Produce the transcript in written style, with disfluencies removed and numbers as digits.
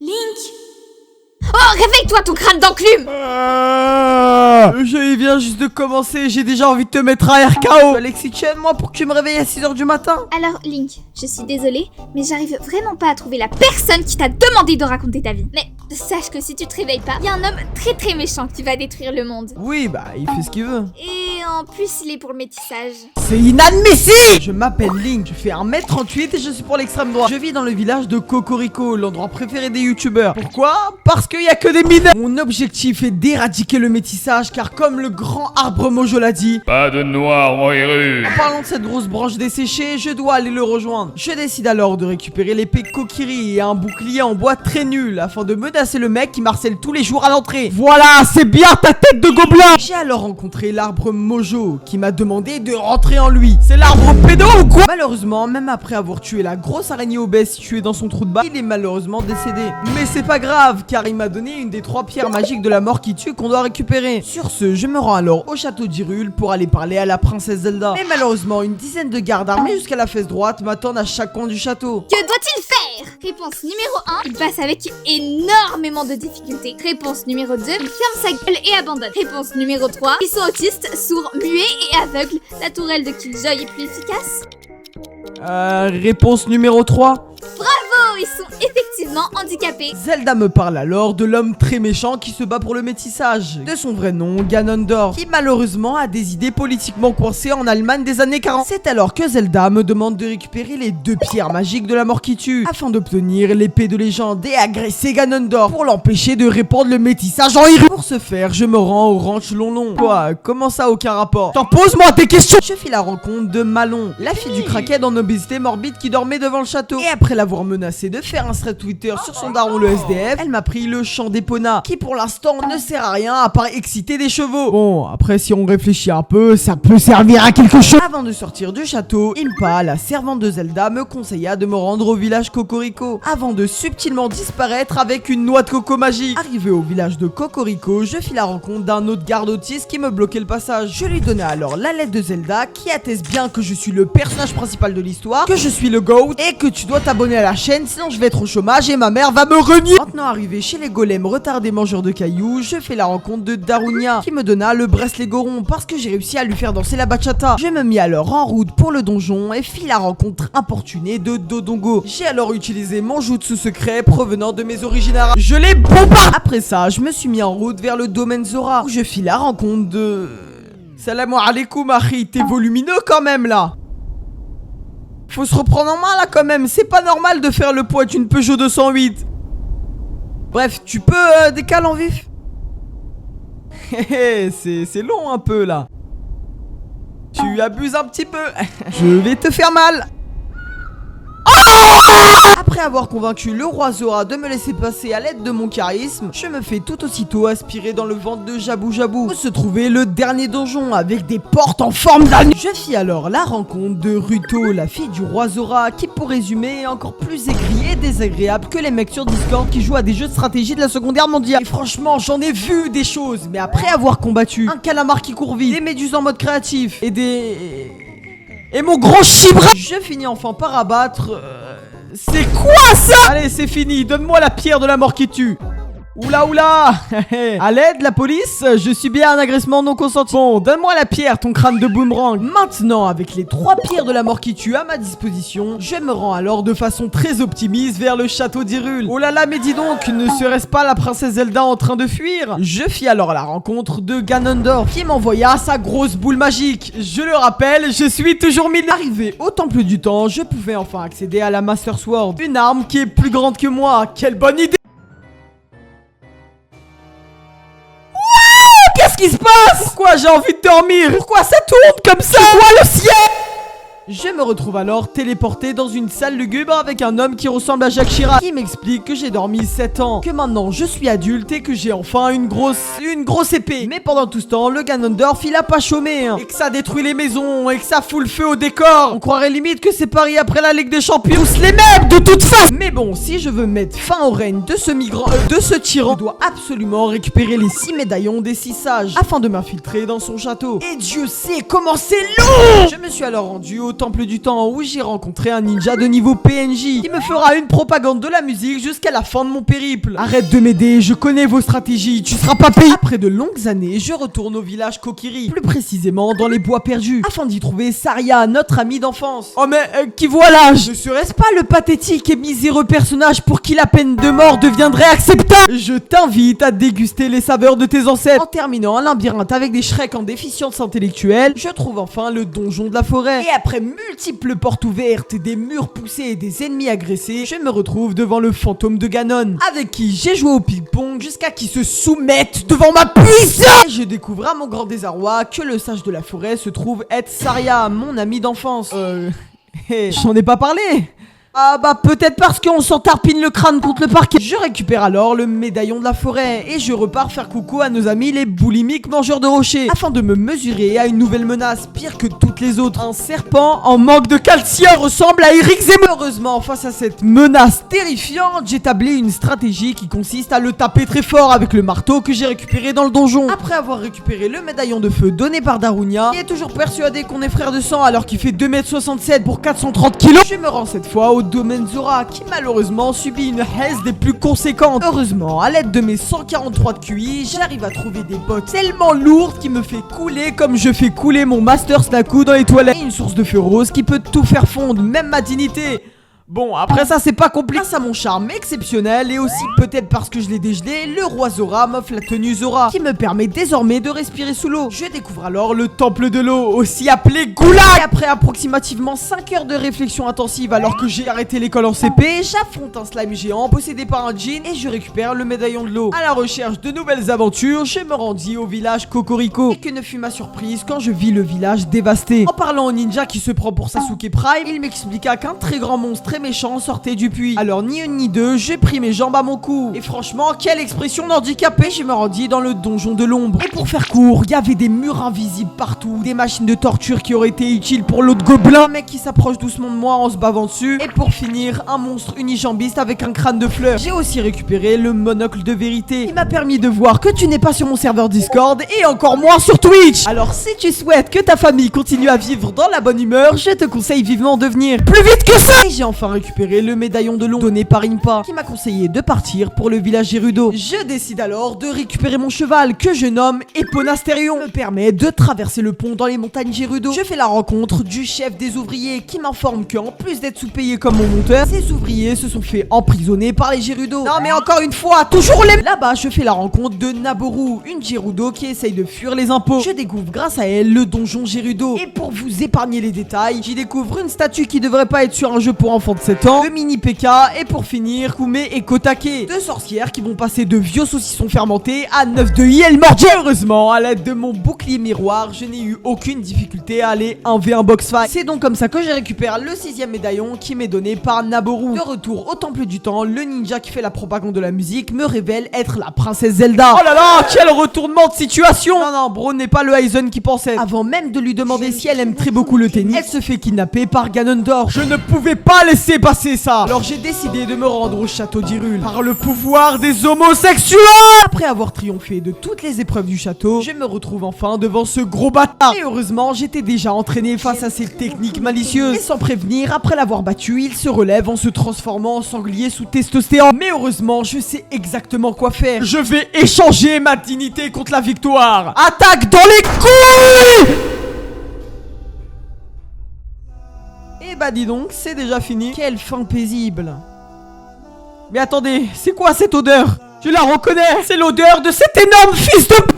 Link! Oh, réveille-toi ton crâne d'enclume! Le jeu il vient juste de commencer, j'ai déjà envie de te mettre un RKO. Alexis, tu aimes moi pour que tu me réveilles à 6h du matin? Alors, Link, je suis désolée, mais j'arrive vraiment pas à trouver la personne qui t'a demandé de raconter ta vie. Mais sache que si tu te réveilles pas, il y a un homme très très méchant qui va détruire le monde. Oui, bah il fait ce qu'il veut. Et en plus, il est pour le métissage. C'est inadmissible! Je m'appelle Link, je fais 1m38 et je suis pour l'extrême droite. Je vis dans le village de Cocorico, l'endroit préféré des youtubeurs. Pourquoi? Parce qu'il y a que des mineurs. Mon objectif est d'éradiquer le métissage car comme le grand arbre Mojo l'a dit, pas de noir en rue. en parlant de cette grosse branche desséchée, je dois aller le rejoindre. Je décide alors de récupérer l'épée Kokiri et un bouclier en bois très nul afin de menacer le mec qui marcelle tous les jours à l'entrée. Voilà, c'est bien ta tête de gobelin! J'ai alors rencontré l'arbre Mojo qui m'a demandé de rentrer en lui. C'est l'arbre pédo ou quoi? Malheureusement, même après avoir tué la grosse araignée obèse située dans son trou de balle, il est malheureusement décédé. Mais c'est pas grave car il m'a donné une des 3 pierres magiques de la mort qui tue qu'on doit récupérer. Sur ce, je me rends alors au château d'Hyrule pour aller parler à la princesse Zelda. Mais malheureusement, une dizaine de gardes armés jusqu'à la fesse droite m'attendent à chaque coin du château. Que doit-il faire? Réponse numéro 1, il passe avec énormément de difficultés. Réponse numéro 2, il ferme sa gueule et abandonne. Réponse numéro 3, ils sont autistes, sourds, muets et aveugles. La tourelle de Killjoy est plus efficace. Réponse numéro 3. Bravo, ils sont effectivement handicapés. Zelda me parle alors de l'homme très méchant qui se bat pour le métissage. De son vrai nom, Ganondorf, qui malheureusement a des idées politiquement coincées en Allemagne des années 40. C'est alors que Zelda me demande de récupérer les 2 pierres magiques de la mort qui tue, afin d'obtenir l'épée de légende et agresser Ganondorf pour l'empêcher de répandre le métissage en Hyrule. Pour ce faire, je me rends au ranch Lonlon. Quoi? Comment ça aucun rapport? T'en pose-moi tes questions! Je fis la rencontre de Malon, la fille du crackhead en obésité morbide qui dormait devant le château. Et après l'avoir menacé de faire un thread Twitter sur son daron le SDF, elle m'a pris le chant d'Epona, qui pour l'instant ne sert à rien à part exciter des chevaux. Bon, après si on réfléchit un peu, ça peut servir à quelque chose. Avant de sortir du château, Impa, la servante de Zelda, me conseilla de me rendre au village Cocorico, avant de subtilement disparaître avec une noix de coco magique. Arrivé au village de Cocorico, je fis la rencontre d'un autre garde autiste qui me bloquait le passage. Je lui donnai alors la lettre de Zelda, qui atteste bien que je suis le personnage principal de l'histoire, que je suis le GOAT, et que tu dois t'abonner à la chaîne, sinon je vais être au chômage et ma mère va me renier. Maintenant arrivé chez les golems retardés mangeurs de cailloux, je fais la rencontre de Darunia, qui me donna le bracelet Goron parce que j'ai réussi à lui faire danser la bachata. Je me mis alors en route pour le donjon et fis la rencontre importunée de Dodongo. J'ai alors utilisé mon jutsu secret provenant de mes origines arabes. Je l'ai bombardé. Après ça, je me suis mis en route vers le domaine Zora, où je fis la rencontre de... Salam alaikum Harry, t'es volumineux quand même là. Faut se reprendre en main là quand même, c'est pas normal de faire le poids d'une Peugeot 208. Bref, tu peux décaler en vif. C'est long un peu là. Tu abuses un petit peu. Je vais te faire mal. Après avoir convaincu le roi Zora de me laisser passer à l'aide de mon charisme, je me fais tout aussitôt aspirer dans le ventre de Jabou Jabou, où se trouvait le dernier donjon avec des portes en forme d'anneau. Je fis alors la rencontre de Ruto, la fille du roi Zora, qui pour résumer est encore plus aigrie et désagréable que les mecs sur Discord qui jouent à des jeux de stratégie de la Seconde Guerre mondiale. Et franchement, j'en ai vu des choses, mais après avoir combattu un calamar qui court vite, des méduses en mode créatif et mon gros chibra, je finis enfin par abattre... C'est quoi ça? Allez, c'est fini, donne-moi la pierre de la mort qui tue. Oula oula. À l'aide, la police, je subis un agressement non consenti. Bon, donne-moi la pierre, ton crâne de boomerang. Maintenant, avec les 3 pierres de la mort qui tue à ma disposition, je me rends alors de façon très optimiste vers le château d'Hyrule. Oh là là, mais dis donc, ne serait-ce pas la princesse Zelda en train de fuir? Je fis alors la rencontre de Ganondorf, qui m'envoya sa grosse boule magique. Je le rappelle, je suis toujours mineur. Arrivé au temple du temps, je pouvais enfin accéder à la Master Sword, une arme qui est plus grande que moi. Quelle bonne idée! Qu'est-ce qui se passe? Pourquoi j'ai envie de dormir? Pourquoi ça tourne comme ça? Je vois le ciel! Je me retrouve alors téléporté dans une salle lugubre avec un homme qui ressemble à Jacques Chirac, qui m'explique que j'ai dormi 7 ans, que maintenant je suis adulte et que j'ai enfin une grosse épée. Mais pendant tout ce temps, le Ganondorf il a pas chômé, hein, et que ça détruit les maisons et que ça fout le feu au décor. On croirait limite que c'est Paris après la Ligue des Champions. Tous les mêmes de toute façon. Mais bon, si je veux mettre fin au règne de ce de ce tyran, je dois absolument récupérer les 6 médaillons des 6 sages afin de m'infiltrer dans son château. Et Dieu sait comment c'est long. Je me suis alors rendu au au Temple du Temps où j'ai rencontré un ninja de niveau PNJ qui me fera une propagande de la musique jusqu'à la fin de mon périple. Arrête de m'aider, je connais vos stratégies, tu seras pas payé. Après de longues années, je retourne au village Kokiri, plus précisément dans les bois perdus, afin d'y trouver Saria, notre amie d'enfance. Oh mais qui voilà, ne serait-ce pas le pathétique et miséreux personnage pour qui la peine de mort deviendrait acceptable? Je t'invite à déguster les saveurs de tes ancêtres. En terminant un labyrinthe avec des Shreks en déficience intellectuelle, je trouve enfin le donjon de la forêt. Et après multiples portes ouvertes, des murs poussés et des ennemis agressés, je me retrouve devant le fantôme de Ganon, avec qui j'ai joué au ping-pong jusqu'à qu'il se soumette devant ma puissance. Et je découvre à mon grand désarroi que le sage de la forêt se trouve être Saria, mon ami d'enfance. J'en ai pas parlé. Ah bah peut-être parce qu'on s'entarpine le crâne contre le parquet. Je récupère alors le médaillon de la forêt et je repars faire coucou à nos amis les boulimiques mangeurs de rochers, afin de me mesurer à une nouvelle menace pire que toutes les autres. Un serpent en manque de calcium ressemble à Eric Zemmour. Heureusement, face à cette menace terrifiante, j'ai établi une stratégie qui consiste à le taper très fort avec le marteau que j'ai récupéré dans le donjon. Après avoir récupéré le médaillon de feu donné par Darunia, qui est toujours persuadé qu'on est frère de sang alors qu'il fait 2,67 m pour 430 kg, je me rends cette fois au domaine Zora, qui malheureusement subit une haisse des plus conséquentes. Heureusement, à l'aide de mes 143 de QI, j'arrive à trouver des bottes tellement lourdes qui me fait couler comme je fais couler mon Master Snaku dans les toilettes. Et une source de feu rose qui peut tout faire fondre, même ma dignité. Bon, après ça, c'est pas compliqué. Grâce à mon charme exceptionnel et aussi peut-être parce que je l'ai dégelé, le roi Zora m'offre la tenue Zora, qui me permet désormais de respirer sous l'eau. Je découvre alors le temple de l'eau, aussi appelé Goulag. Et après approximativement 5 heures de réflexion intensive alors que j'ai arrêté l'école en CP, j'affronte un slime géant possédé par un djinn et je récupère le médaillon de l'eau. À la recherche de nouvelles aventures, je me rendis au village Cocorico. Et que ne fut ma surprise quand je vis le village dévasté. En parlant au ninja qui se prend pour Sasuke Prime, il m'expliqua qu'un très grand monstre très méchant sortait du puits. Alors ni une ni deux, j'ai pris mes jambes à mon cou. Et franchement, quelle expression d'handicapé. Je me rendis dans le donjon de l'ombre. Et pour faire court, il y avait des murs invisibles partout, des machines de torture qui auraient été utiles pour l'autre gobelin, un mec qui s'approche doucement de moi en se bavant dessus. Et pour finir, un monstre unijambiste avec un crâne de fleurs. J'ai aussi récupéré le monocle de vérité, qui m'a permis de voir que tu n'es pas sur mon serveur Discord et encore moins sur Twitch. Alors si tu souhaites que ta famille continue à vivre dans la bonne humeur, je te conseille vivement de venir plus vite que ça. Et j'ai enfin récupéré le médaillon de l'eau donné par Impa, qui m'a conseillé de partir pour le village Gerudo. Je décide alors de récupérer mon cheval que je nomme Eponastérion, me permet de traverser le pont dans les montagnes Gerudo. Je fais la rencontre du chef des ouvriers qui m'informe qu'en plus d'être sous-payé comme mon monteur, ces ouvriers se sont fait emprisonner par les Gerudo. Non mais encore une fois, toujours les... Là-bas, je fais la rencontre de Naboru, une Gerudo qui essaye de fuir les impôts. Je découvre grâce à elle le donjon Gerudo. Et pour vous épargner les détails, j'y découvre une statue qui devrait pas être sur un jeu pour enfants de 7 ans, le mini PK et pour finir Kume et Kotake, deux sorcières qui vont passer de vieux saucissons fermentés à 9 de IL mordier. Heureusement, à l'aide de mon bouclier miroir, je n'ai eu aucune difficulté à aller 1v1 box fight. C'est donc comme ça que j'ai récupéré le 6ème médaillon qui m'est donné par Naboru. De retour au temple du temps, le ninja qui fait la propagande de la musique me révèle être la princesse Zelda. Oh là là, quel retournement de situation. Non, Bro n'est pas le Aizen qui pensait. Avant même de lui demander si elle aime très beaucoup le tennis, elle se fait kidnapper par Ganondorf. Je ne pouvais pas laisser passer ça. Alors j'ai décidé de me rendre au château d'Hyrule par le pouvoir des homosexuels. Après avoir triomphé de toutes les épreuves du château, je me retrouve enfin devant ce gros bâtard. Et heureusement, j'étais déjà entraîné face à ces techniques malicieuses. Et sans prévenir, après l'avoir battu, il se relève en se transformant en sanglier sous testostérone. Mais heureusement, je sais exactement quoi faire. Je vais échanger ma dignité contre la victoire. Attaque dans les couilles. Et bah dis donc, c'est déjà fini. Quelle fin paisible. Mais attendez, c'est quoi cette odeur? Je la reconnais. C'est l'odeur de cet énorme fils de p***.